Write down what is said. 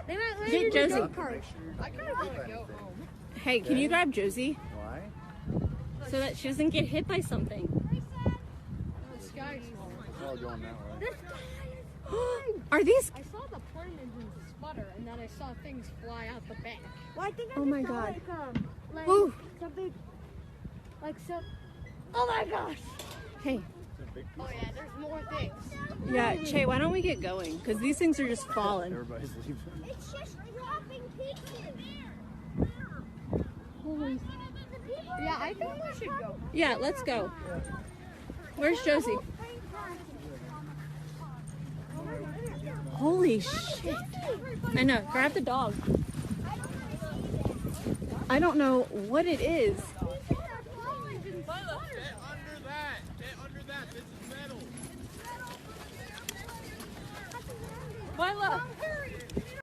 They might land Get in the Josie. go-kart. I kind of want to go home. Hey, can you grab Josie Why? so that she doesn't get hit by something? The sky's falling. It's all going that way. This guy is flying. Are these? I saw the plane engines sputter, and then I saw things fly out the back. Well, I think I Oh just my saw, God. like Ooh. something, like some. Oh my gosh! Hey, Oh yeah, there's more things. yeah, Che, why don't we get going? Because these things are just falling. Everybody's leaving. It's just dropping pieces. Holy. Yeah, I think we should go. Yeah, let's go. Where's Josie? Holy shit. I know, grab the dog. I don't know what it is. Get under that. Get under that. This is metal. Mila!